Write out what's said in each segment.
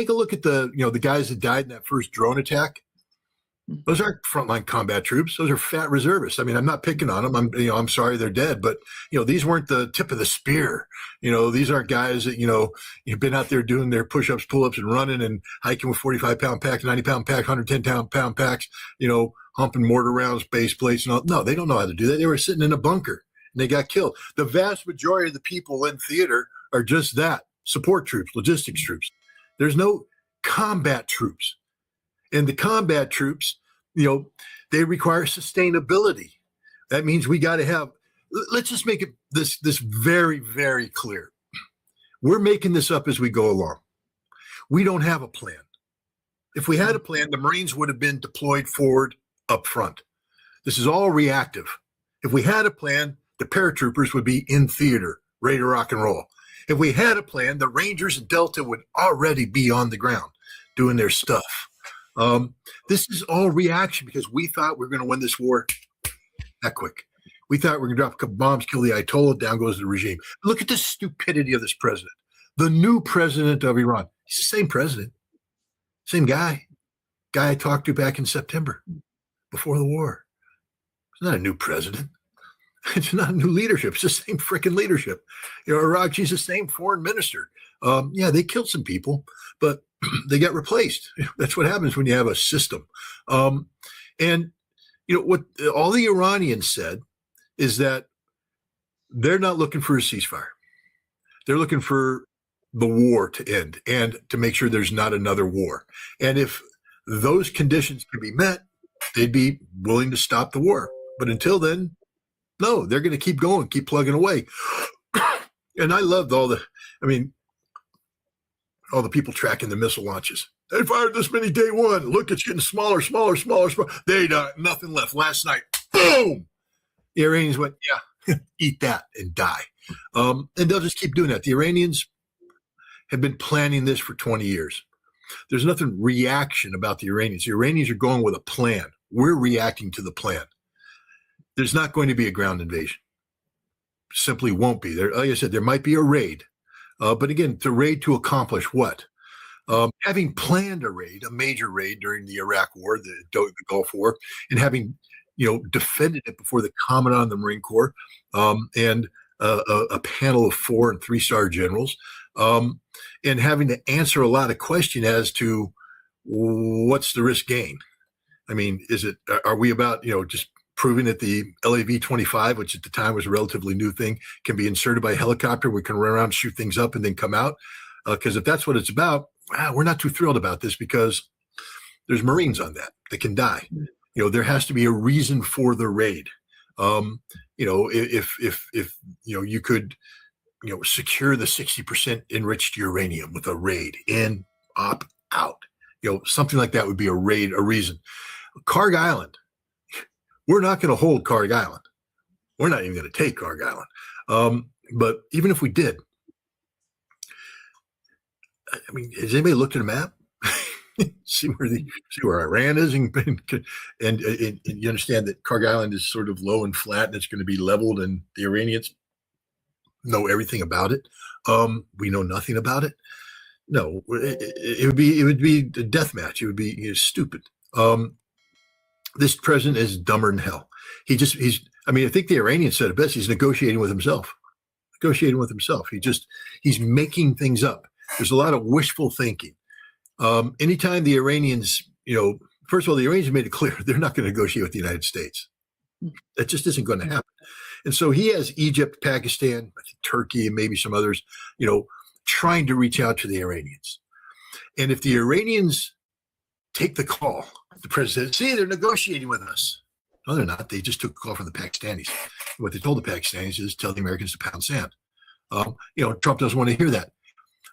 take a look at the guys that died in that first drone attack. Those aren't frontline combat troops. Those are fat reservists. I mean, I'm not picking on them. I'm sorry they're dead, but these weren't the tip of the spear. These aren't guys that you've been out there doing their push-ups, pull-ups, and running and hiking with 45-pound packs, 90-pound packs, 110-pound packs. Humping mortar rounds, base plates, and all. No, they don't know how to do that. They were sitting in a bunker and they got killed. The vast majority of the people in theater are just that: support troops, logistics troops. There's no combat troops, and the combat troops, they require sustainability. That means we got to have. Let's just make it this very, very clear. We're making this up as we go along. We don't have a plan. If we had a plan, the Marines would have been deployed forward up front. This is all reactive. If we had a plan, the paratroopers would be in theater, ready to rock and roll. If we had a plan, the Rangers and Delta would already be on the ground doing their stuff. This is all reaction because we thought we were going to win this war that quick. We thought we were going to drop a couple bombs, kill the Ayatollah, down goes the regime. Look at the stupidity of this president. The new president of Iran. He's the same president, same guy I talked to back in September before the war. It's not a new president. It's not a new leadership. It's the same freaking leadership. Araghchi's the same foreign minister. They killed some people, but they got replaced. That's what happens when you have a system. And what all the Iranians said is that they're not looking for a ceasefire. They're looking for the war to end and to make sure there's not another war. And if those conditions can be met, they'd be willing to stop the war. But until then, no, they're going to keep going, keep plugging away. And I loved all the people tracking the missile launches. They fired this many day one. Look, it's getting smaller. They got nothing left. Last night, boom. The Iranians went, yeah, eat that and die. And they'll just keep doing that. The Iranians have been planning this for 20 years. There's nothing reaction about the Iranians. The Iranians are going with a plan. We're reacting to the plan. There's not going to be a ground invasion. Simply won't be. There, like I said, there might be a raid. But again, the raid to accomplish what? Having planned a raid, a major raid during the Iraq War, the Gulf War, and having defended it before the Commandant of the Marine Corps and a panel of 4- and 3-star generals, and having to answer a lot of questions as to what's the risk gain. I mean, are we about just proving that the LAV-25, which at the time was a relatively new thing, can be inserted by helicopter? We can run around, shoot things up, and then come out. Because if that's what it's about, we're not too thrilled about this because there's Marines on that can die. There has to be a reason for the raid. If you could, secure the 60% enriched uranium with a raid, in, op, out, something like that would be a raid, a reason. Karg Island. We're not going to hold Karg Island. We're not even going to take Karg Island. But even if we did, has anybody looked at a map? see where Iran is, and you understand that Karg Island is sort of low and flat, and it's going to be leveled, and the Iranians know everything about it. We know nothing about it. No, it would be a death match. It would be stupid. This president is dumber than hell. I think the Iranians said it best. He's negotiating with himself. He's making things up. There's a lot of wishful thinking. Anytime the Iranians, first of all, the Iranians made it clear they're not going to negotiate with the United States. That just isn't going to happen. And so he has Egypt, Pakistan, I think Turkey, and maybe some others, trying to reach out to the Iranians. And if the Iranians take the call, the president said, see, they're negotiating with us. No, they're not. They just took a call from the Pakistanis. What they told the Pakistanis is tell the Americans to pound sand. Trump doesn't want to hear that.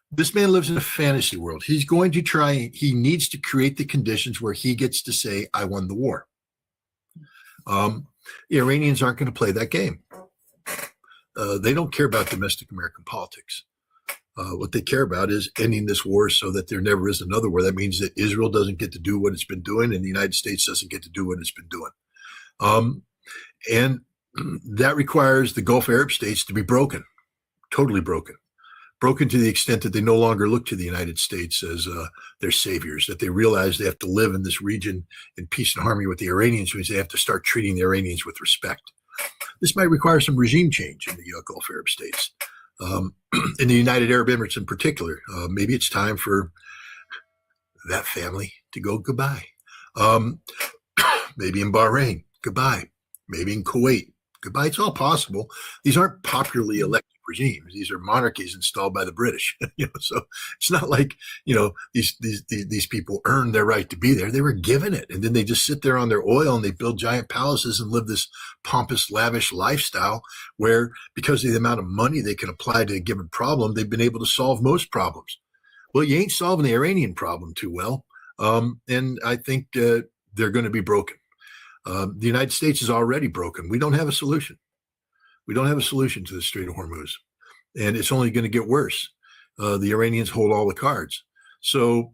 This man lives in a fantasy world. He's going to try, he needs to create the conditions where he gets to say, I won the war. The Iranians aren't going to play that game. They don't care about domestic American politics. What they care about is ending this war so that there never is another war. That means that Israel doesn't get to do what it's been doing, and the United States doesn't get to do what it's been doing. And that requires the Gulf Arab states to be broken, totally broken. broken to the extent that they no longer look to the United States as their saviors, that they realize they have to live in this region in peace and harmony with the Iranians, which means they have to start treating the Iranians with respect. This might require some regime change in the Gulf Arab states. In the United Arab Emirates in particular, maybe it's time for that family to go goodbye. Maybe in Bahrain, goodbye. Maybe in Kuwait, goodbye. It's all possible. These aren't popularly elected regimes. These are monarchies installed by the British. So it's not like these people earned their right to be there. They were given it, and then they just sit there on their oil and they build giant palaces and live this pompous, lavish lifestyle where, because of the amount of money they can apply to a given problem, they've been able to solve most problems. Well, you ain't solving the Iranian problem too well, and I think they're going to be broken. The United States is already broken. We don't have a solution. We don't have a solution to the Strait of Hormuz, and it's only going to get worse. The Iranians hold all the cards. So,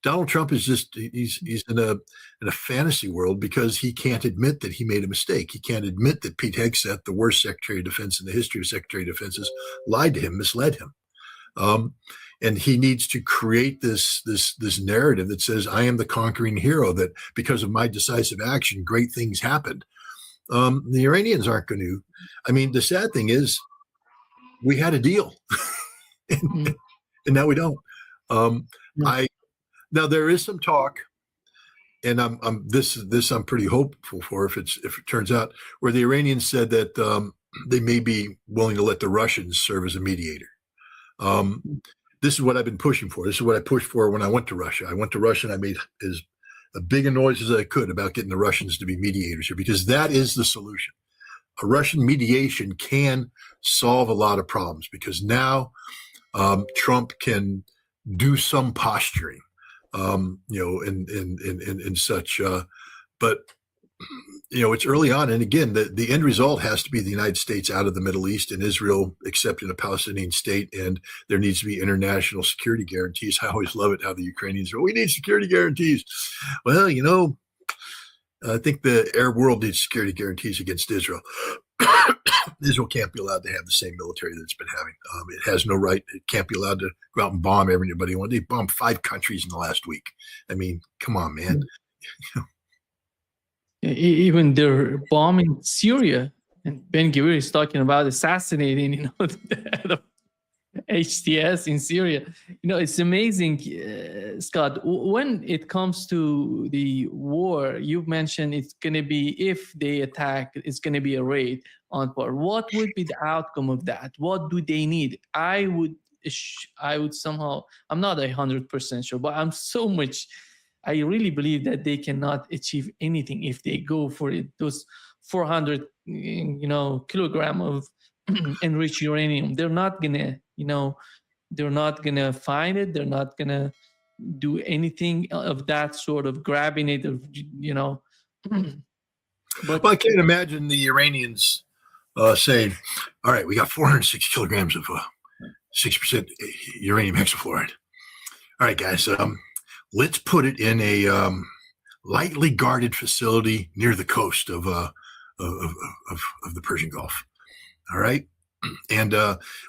Donald Trump is he's in a fantasy world because he can't admit that he made a mistake. He can't admit that Pete Hegseth, the worst Secretary of Defense in the history of Secretary of Defenses, lied to him, misled him. And he needs to create this narrative that says, I am the conquering hero, that because of my decisive action, great things happened. The Iranians aren't going to. I mean, the sad thing is we had a deal and now we don't. Now there is some talk, and I'm pretty hopeful for if it turns out, where the Iranians said that they may be willing to let the Russians serve as a mediator. This is what I've been pushing for. This is what I pushed for when I went to Russia. I went to Russia and I made as big a noise as I could about getting the Russians to be mediators here, because that is the solution. A Russian mediation can solve a lot of problems, because now Trump can do some posturing, and such. But it's early on, and again, the end result has to be the United States out of the Middle East and Israel accepting a Palestinian state, and there needs to be international security guarantees. I always love it how the Ukrainians are, we need security guarantees. Well, I think the Arab world needs security guarantees against Israel. Israel can't be allowed to have the same military that it's been having. It has no right. It can't be allowed to go out and bomb everybody. They bombed 5 countries in the last week. I mean, come on, man. Even they're bombing Syria, and Ben Gvir is talking about assassinating, the head of HTS in Syria. It's amazing, Scott. When it comes to the war, you've mentioned it's going to be, if they attack, it's going to be a raid on part. What would be the outcome of that? What do they need? I would somehow, I'm not 100% sure, but I really believe that they cannot achieve anything if they go for it. Those 400, kilogram of enriched uranium, they're not gonna, they're not gonna find it. They're not gonna do anything of that sort of grabbing it, But I can't imagine the Iranians saying, "All right, we got 406 kilograms of 6% uranium hexafluoride. All right, guys, let's put it in a lightly guarded facility near the coast of the Persian Gulf. All right, and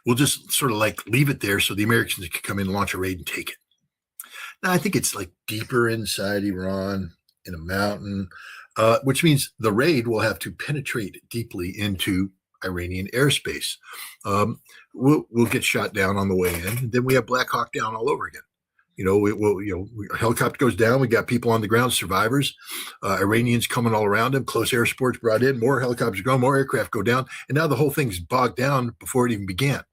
we'll just sort of like leave it there so the Americans can come in and launch a raid and take it." Now, I think it's like deeper inside Iran in a mountain, which means the raid will have to penetrate deeply into Iranian airspace. We'll get shot down on the way in, and then we have Black Hawk down all over again. A helicopter goes down. We got people on the ground, survivors, Iranians coming all around them. Close air support's brought in. More helicopters go, more aircraft go down, and now the whole thing's bogged down before it even began,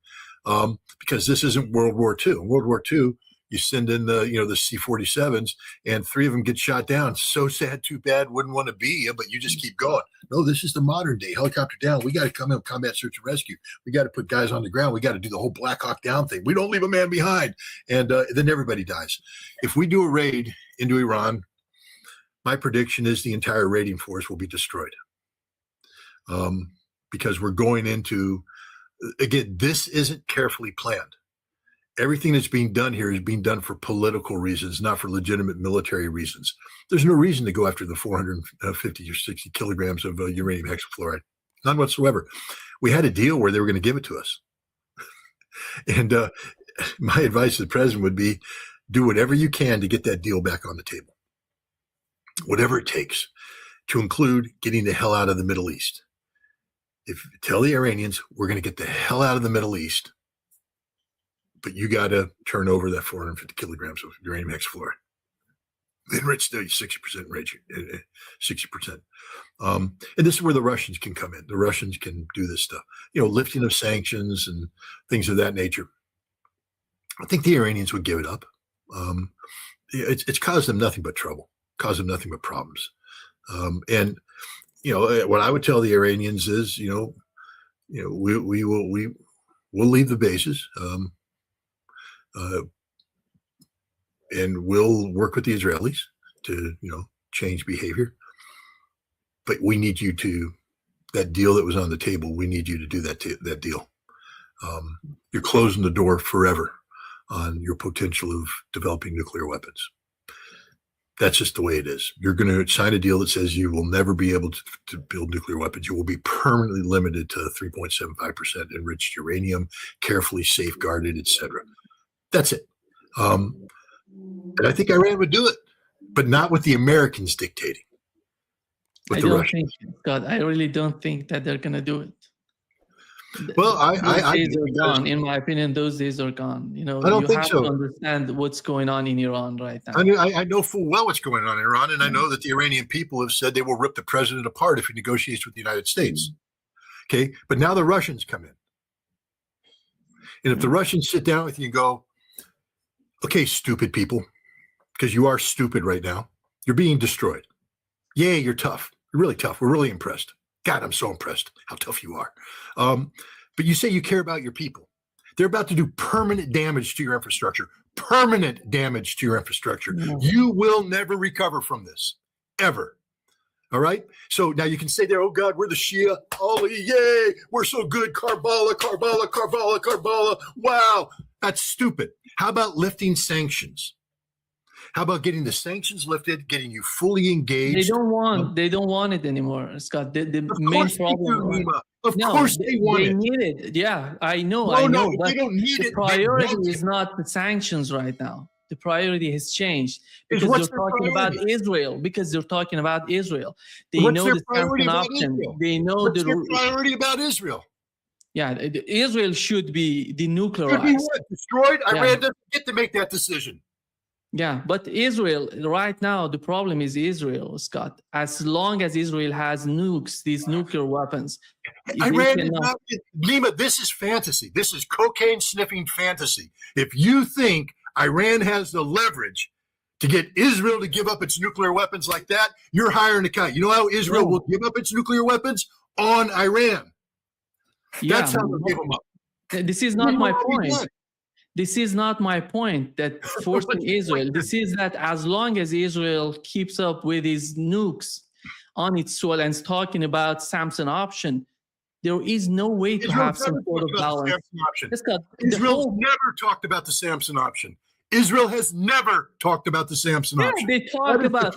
because this isn't World War II. In World War II, you send in the C-47s, and 3 of them get shot down. So sad, too bad, wouldn't want to be you, but you just keep going. No, this is the modern day. Helicopter down. We got to come in, combat search and rescue. We got to put guys on the ground. We got to do the whole Black Hawk Down thing. We don't leave a man behind. And then everybody dies. If we do a raid into Iran, my prediction is the entire raiding force will be destroyed. Because we're going into, again, this isn't carefully planned. Everything that's being done here is being done for political reasons, not for legitimate military reasons. There's no reason to go after the 450 or 60 kilograms of uranium hexafluoride. None whatsoever. We had a deal where they were going to give it to us. And my advice to the president would be, do whatever you can to get that deal back on the table, whatever it takes, to include getting the hell out of the Middle East. Tell the Iranians, we're going to get the hell out of the Middle East, but you got to turn over that 450 kilograms of uranium hexafluoride. Enriched 60% enriched, 60%. And this is where the Russians can come in. The Russians can do this stuff, lifting of sanctions and things of that nature. I think the Iranians would give it up. It's caused them nothing but trouble, caused them nothing but problems. And what I would tell the Iranians is, we'll leave the bases, and we'll work with the Israelis to, change behavior. But we need you to, that deal that was on the table, we need you to do that deal. You're closing the door forever on your potential of developing nuclear weapons. That's just the way it is. You're going to sign a deal that says you will never be able to build nuclear weapons. You will be permanently limited to 3.75% enriched uranium, carefully safeguarded, etc. That's it. And I think Iran would do it, but not with the Americans dictating. With the Russians. I really don't think that they're going to do it. Well, those days are gone. In my opinion, those days are gone. I don't think so. You have to understand what's going on in Iran right now. I know full well what's going on in Iran, and I know that the Iranian people have said they will rip the president apart if he negotiates with the United States. Okay, but now the Russians come in. And if the Russians sit down with you and go, okay, stupid people, because you are stupid right now, you're being destroyed. Yay, you're tough. You're really tough. We're really impressed. God, I'm so impressed how tough you are. But you say you care about your people. They're about to do permanent damage to your infrastructure. Permanent damage to your infrastructure. Mm-hmm. You will never recover from this, ever. All right? So now you can say there, oh God, we're the Shia. Oh, yay, we're so good. Karbala, Karbala, Karbala, Karbala. Wow, that's stupid. How about lifting sanctions? How about getting the sanctions lifted, getting you fully engaged? They don't want it anymore, Scott. The main problem. Of course they want it. They need it. Yeah, I know. No, but they don't need it. The priority is not the sanctions right now. The priority has changed because they're talking about Israel. They know the sanction option. They know what's their priority about Israel. Yeah, Israel should be denuclearized. Should be what? Destroyed? Yeah. Iran doesn't get to make that decision. Yeah, but Israel, right now, the problem is Israel, Scott. As long as Israel has nukes, these nuclear weapons. Iran is not, Lima, this is fantasy. This is cocaine-sniffing fantasy. If you think Iran has the leverage to get Israel to give up its nuclear weapons like that, you're hiring a kite. You know how Israel will give up its nuclear weapons? On Iran. Yeah, that's how they'll give them up. This is not my point. This is not my point that forcing Israel. This is that as long as Israel keeps up with his nukes on its soil and is talking about Samson option, there is no way to have some sort of balance. Israel's never talked about the Samson option. Israel has never talked about the Samson option. They talk about,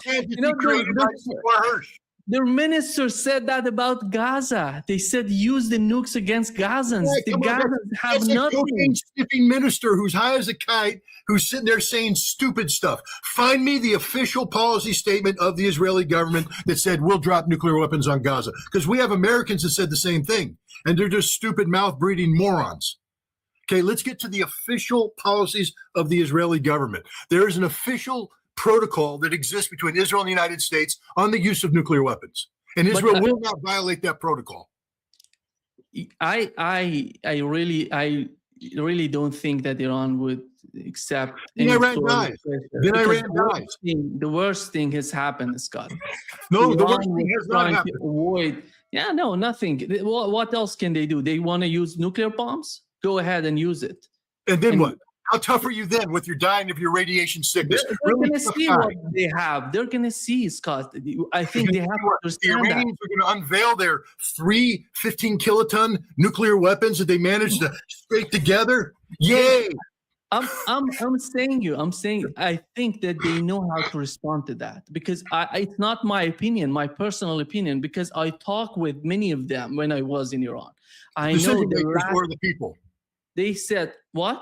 their minister said that about Gaza. They said use the nukes against Gazans. The Gazans have nothing. That's a sniffing minister who's high as a kite, who's sitting there saying stupid stuff. Find me the official policy statement of the Israeli government that said we'll drop nuclear weapons on Gaza. Because we have Americans that said the same thing, and they're just stupid mouth-breathing morons. Okay, let's get to the official policies of the Israeli government. There is an official protocol that exists between Israel and the United States on the use of nuclear weapons, and Israel will not violate that protocol. I really don't think that Iran would accept. Then Iran dies. The worst thing has happened, Scott. No, the worst thing has not happened. Nothing. What else can they do? They want to use nuclear bombs? Go ahead and use it. And then what? How tough are you then with your dying of your radiation sickness? They're going to see what they have. They're going to see, Scott. I think they have to understand the Iranians are going to unveil their 3 15-kiloton nuclear weapons that they managed to scrape together. Yay! I'm saying I think that they know how to respond to that, because it's not my opinion, my personal opinion, because I talked with many of them when I was in Iran. I know the people. They said, what?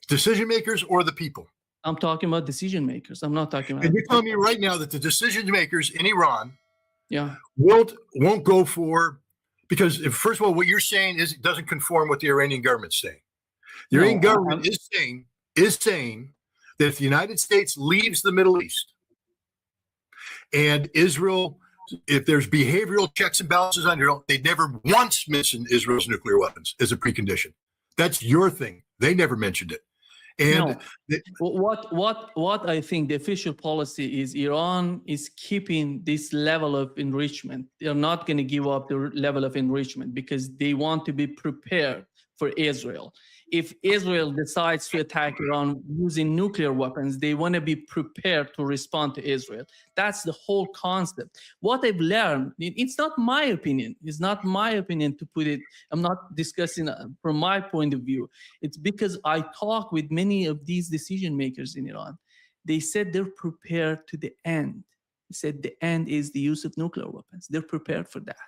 Decision makers or the people? I'm talking about decision makers. I'm not talking about. And you're telling me right now that the decision makers in Iran Yeah. won't go for, because first of all, what you're saying is it doesn't conform with the Iranian government's saying. The Iranian government is saying that if the United States leaves the Middle East and Israel, if there's behavioral checks and balances on Israel, they never once mentioned Israel's nuclear weapons as a precondition. That's your thing. They never mentioned it. And what I think the official policy is, Iran is keeping this level of enrichment. They're not going to give up the level of enrichment because they want to be prepared for Israel. If Israel decides to attack Iran using nuclear weapons, they want to be prepared to respond to Israel. That's the whole concept. What I've learned, it's not my opinion. It's not my opinion to put it. I'm not discussing from my point of view. It's because I talk with many of these decision makers in Iran. They said they're prepared to the end. They said the end is the use of nuclear weapons. They're prepared for that.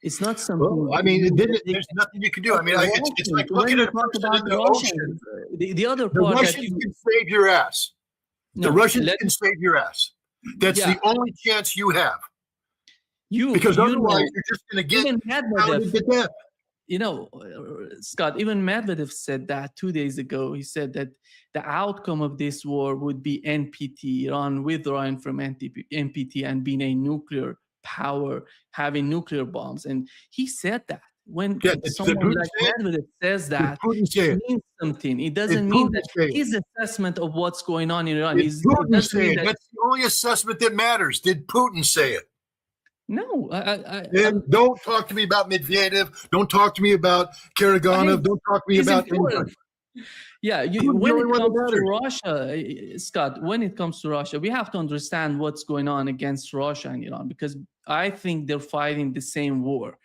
It's not something. Well, I mean, there's nothing you can do. I mean, it's like looking at a person in the ocean. The other the part Russians can save your ass. The Russians can save your ass. That's the only chance you have. Because otherwise, you're just going to get pounded to death. You know, Scott, even Medvedev said that 2 days ago. He said that the outcome of this war would be NPT, Iran withdrawing from NPT and being a nuclear power, having nuclear bombs. And he said that. When someone like Medvedev says that, it means something. It doesn't mean that his assessment of what's going on in Iran is. That's the only assessment that matters. Did Putin say it? No. Don't talk to me about Medvedev. Don't talk to me about Karaganov. Don't talk to me about anybody. Yeah, when it comes to Russia, Scott, when it comes to Russia, we have to understand what's going on against Russia and Iran, because I think they're fighting the same war.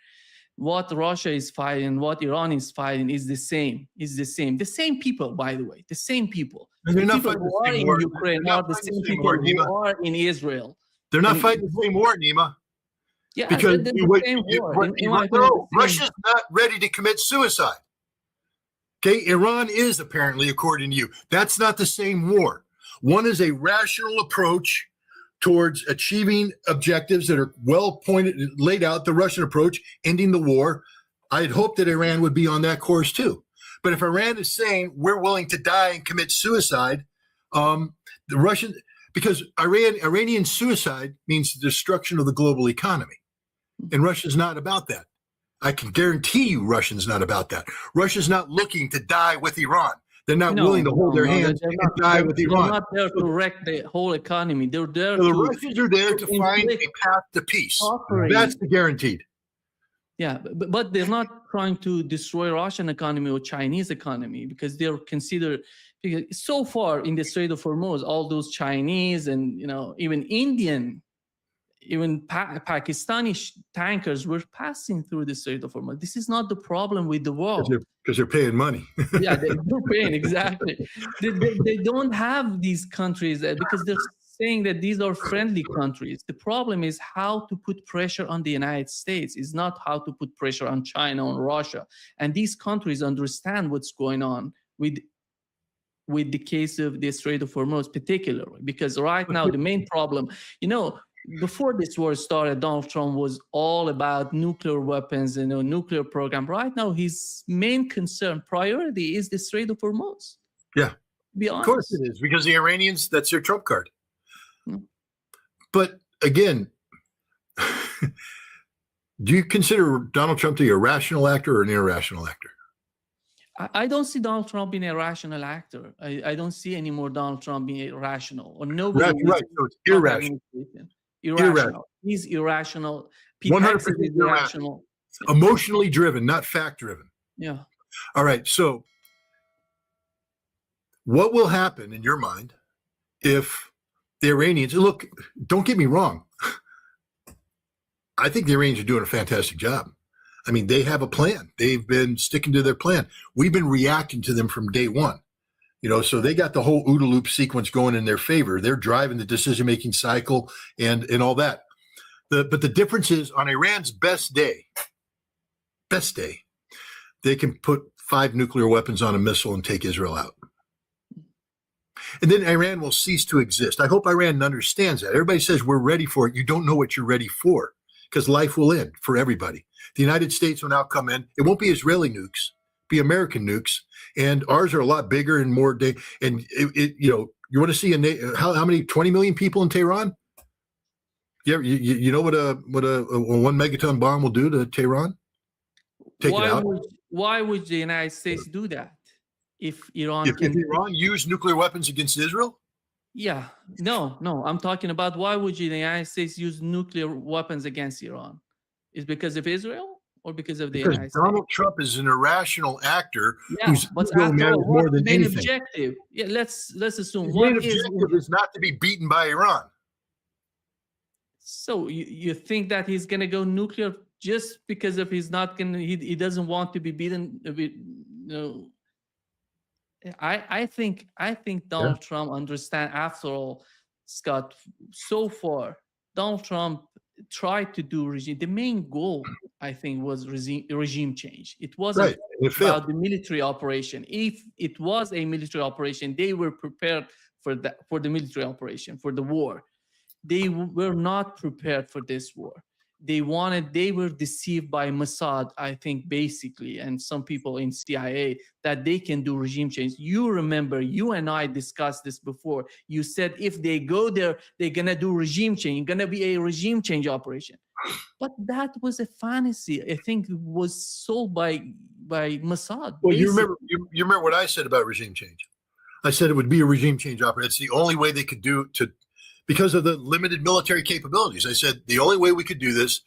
What Russia is fighting, what Iran is fighting is the same. The same people, by the way, the same people. They're not people fighting who are in Ukraine are the same people who are in Israel. They're not fighting the same war, Nima. Yeah, because the same war. Russia's not ready to commit suicide. Okay, Iran is apparently, according to you. That's not the same war. One is a rational approach towards achieving objectives that are well laid out. The Russian approach, ending the war. I'd hope that Iran would be on that course too. But if Iran is saying we're willing to die and commit suicide, because Iranian suicide means the destruction of the global economy, and Russia's not about that. I can guarantee you Russia's not about that. Russia's not looking to die with Iran. They're not willing to hold their hands and die with Iran. They're not there to wreck the whole economy. They're there the Russians are there to find a path to peace. That's the guaranteed. Yeah, but they're not trying to destroy Russian economy or Chinese economy, because they're considered, so far in the Strait of Hormuz, all those Chinese and even Indian, even Pakistani tankers were passing through the Strait of Hormuz. This is not the problem with the world. Because they're paying money. Yeah, they're paying, exactly. They don't have these countries because they're saying that these are friendly countries. The problem is how to put pressure on the United States. It's not how to put pressure on China, on Russia. And these countries understand what's going on with the case of the Strait of Hormuz particularly, because right now the main problem, before this war started, Donald Trump was all about nuclear weapons and nuclear program. Right now, his main concern, priority is the Strait of Hormuz. Yeah, be honest. Of course it is, because the Iranians, that's their trump card. But again, do you consider Donald Trump to be a rational actor or an irrational actor? I don't see Donald Trump being a rational actor. I don't see anymore Donald Trump being irrational. Or nobody. Right, so it's irrational. Irrational. He's irrational. 100% irrational. Emotionally driven, not fact driven. Yeah. All right. So what will happen in your mind if the Iranians, look, don't get me wrong. I think the Iranians are doing a fantastic job. I mean, they have a plan. They've been sticking to their plan. We've been reacting to them from day one. So they got the whole OODA loop sequence going in their favor. They're driving the decision-making cycle and all that. But the difference is on Iran's best day, they can put 5 nuclear weapons on a missile and take Israel out. And then Iran will cease to exist. I hope Iran understands that. Everybody says we're ready for it. You don't know what you're ready for, because life will end for everybody. The United States will now come in. It won't be Israeli nukes, be American nukes, and ours are a lot bigger and more. And you want to see how many 20 million people in Tehran? Yeah, you know what a 1 megaton bomb will do to Tehran? Take it out. Why would the United States do that if Iran If Iran used nuclear weapons against Israel? Yeah, no. I'm talking about why would the United States use nuclear weapons against Iran? Is because of Israel or because of the United States? Donald Trump is an irrational actor whose but ego matters more than anything. Objective? Yeah, let's assume His main objective is not to be beaten by Iran. So you think that he's going to go nuclear just because of he doesn't want to be beaten? I think Donald Trump understand. After all, Scott, so far Donald Trump tried to do regime. The main goal, I think, was regime change. It wasn't about the military operation. If it was a military operation, they were prepared for the military operation, for the war. They were not prepared for this war. They were deceived by Mossad, I think, basically, and some people in CIA, that they can do regime change. You remember, you and I discussed this before. You said if they go there, they're going to do regime change. It's going to be a regime change operation. But that was a fantasy. I think it was sold by Mossad. Well, you remember what I said about regime change. I said it would be a regime change operation. It's the only way they could do to, because of the limited military capabilities. I said the only way we could do this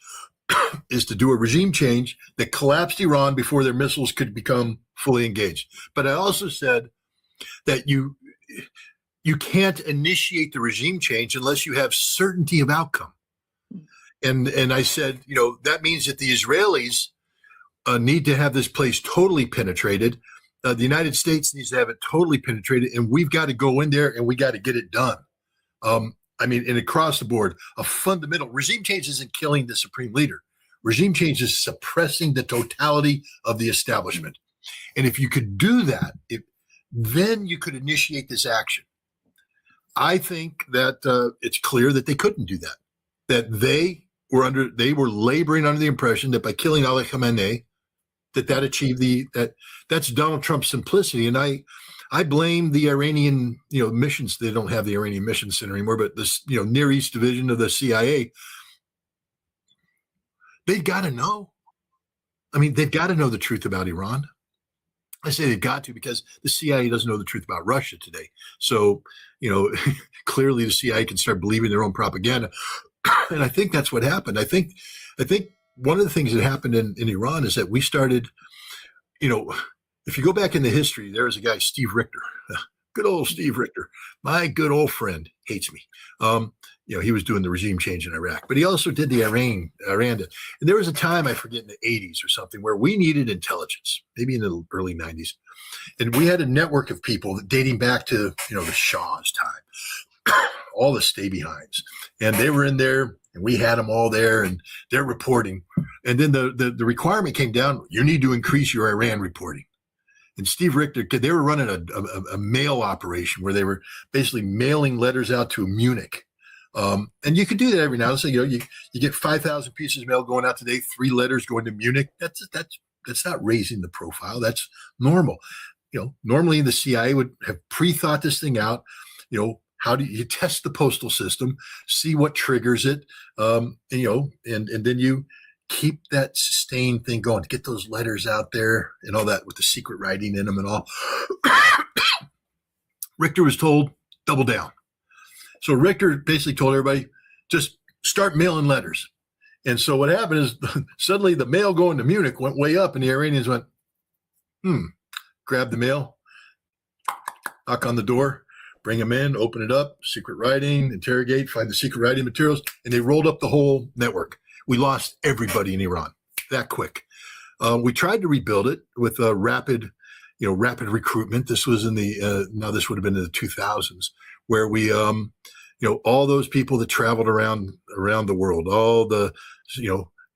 is to do a regime change that collapsed Iran before their missiles could become fully engaged. But I also said that you can't initiate the regime change unless you have certainty of outcome. And I said, that means that the Israelis need to have this place totally penetrated. The United States needs to have it totally penetrated, and we've got to go in there and we got to get it done. And across the board, a fundamental regime change isn't killing the supreme leader. Regime change is suppressing the totality of the establishment. And if you could do that, then you could initiate this action. I think that it's clear that they couldn't do that. That they were laboring under the impression that by killing Ali Khamenei, that achieved that's Donald Trump's simplicity. And I blame the Iranian, missions. They don't have the Iranian Mission Center anymore, but this, Near East Division of the CIA, they've got to know. I mean, they've got to know the truth about Iran. I say they've got to because the CIA doesn't know the truth about Russia today. So, clearly the CIA can start believing their own propaganda. And I think that's what happened. I think one of the things that happened in Iran is that we started, if you go back in the history, there was a guy, Steve Ritter, good old Steve Ritter, my good old friend, hates me. He was doing the regime change in Iraq, but he also did the Iran. And there was a time, I forget, in the 80s or something, where we needed intelligence, maybe in the early 90s. And we had a network of people dating back to, the Shah's time, all the stay-behinds. And they were in there, and we had them all there, and they're reporting. And then the requirement came down, you need to increase your Iran reporting. And Steve Ritter, they were running a mail operation where they were basically mailing letters out to Munich. And you could do that every now and then. So, you get 5,000 pieces of mail going out today, 3 letters going to Munich. That's not raising the profile. That's normal. Normally the CIA would have pre-thought this thing out. How do you test the postal system, see what triggers it, and then you keep that sustained thing going to get those letters out there and all that with the secret writing in them and all. Richter was told, double down. So Richter basically told everybody, just start mailing letters. And so what happened is suddenly the mail going to Munich went way up, and the Iranians went, grab the mail, knock on the door, bring them in, open it up, secret writing, interrogate, find the secret writing materials, and they rolled up the whole network. We lost everybody in Iran that quick. We tried to rebuild it with rapid recruitment. This was in this would have been in the 2000s, where we, all those people that traveled around the world, all the,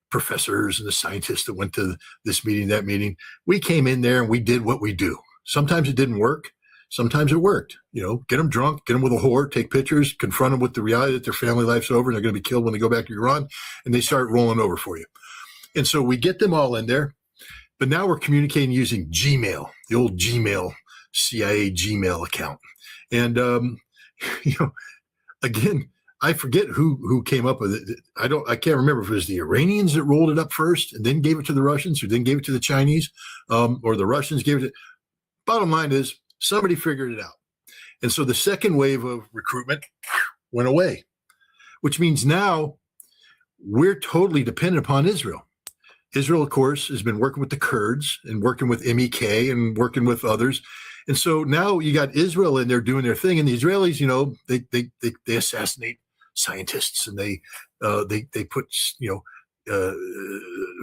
professors and the scientists that went to this meeting, that meeting. We came in there and we did what we do. Sometimes it didn't work. Sometimes it worked. Get them drunk, get them with a whore, take pictures, confront them with the reality that their family life's over and they're going to be killed when they go back to Iran, and they start rolling over for you. And so we get them all in there, but now we're communicating using Gmail, the old Gmail, CIA Gmail account. And, again, I forget who came up with it. I can't remember if it was the Iranians that rolled it up first and then gave it to the Russians, or then gave it to the Chinese, or the Russians gave it. Bottom line is somebody figured it out. And so the second wave of recruitment went away, which means now we're totally dependent upon Israel. Israel, of course, has been working with the Kurds and working with MEK and working with others. And so now you got Israel in there doing their thing, and the Israelis, they assassinate scientists, and they put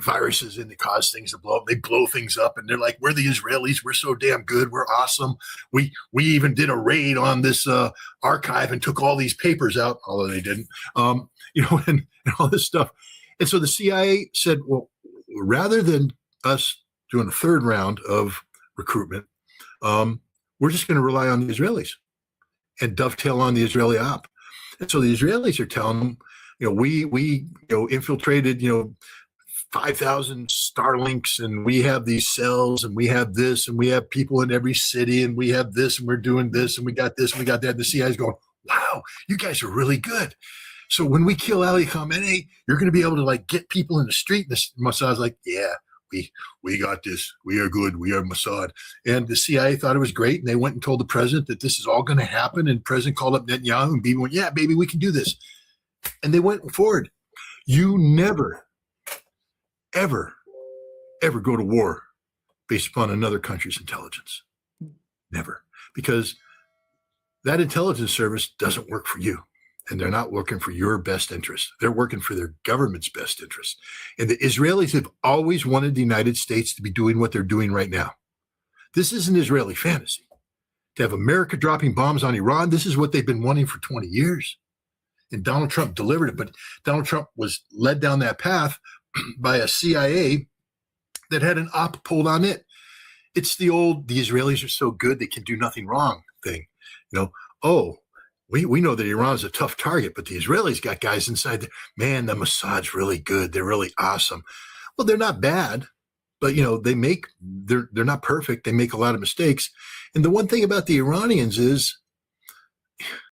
viruses in that cause things to blow up. They blow things up, and they're like, "We're the Israelis. We're so damn good. We're awesome. We even did a raid on this archive and took all these papers out," although they didn't. And all this stuff. And so the CIA said, "Well, rather than us doing a third round of recruitment, we're just going to rely on the Israelis and dovetail on the Israeli op." And so the Israelis are telling them, we infiltrated, 5,000 Starlinks, and we have these cells, and we have this, and we have people in every city, and we have this, and we're doing this, and we got this, and we got that. The CIA is going, "Wow, you guys are really good. So when we kill Ali Khamenei, you're going to be able to get people in the street." And the Mossad's like, "Yeah, we got this. We are good. We are Mossad." And the CIA thought it was great, and they went and told the president that this is all going to happen. And the president called up Netanyahu, and Bibi went, "Yeah, baby, we can do this." And they went forward. You never, ever, ever go to war based upon another country's intelligence. Never. Because that intelligence service doesn't work for you. And they're not working for your best interest. They're working for their government's best interest. And the Israelis have always wanted the United States to be doing what they're doing right now. This is an Israeli fantasy. To have America dropping bombs on Iran, this is what they've been wanting for 20 years. And Donald Trump delivered it. But Donald Trump was led down that path by a CIA that had an op pulled on it. It's the old, the Israelis are so good they can do nothing wrong thing. We know that Iran is a tough target, but the Israelis got guys inside there. Man, the Mossad's really good. They're really awesome. Well, they're not bad, but they're not perfect. They make a lot of mistakes. And the one thing about the Iranians is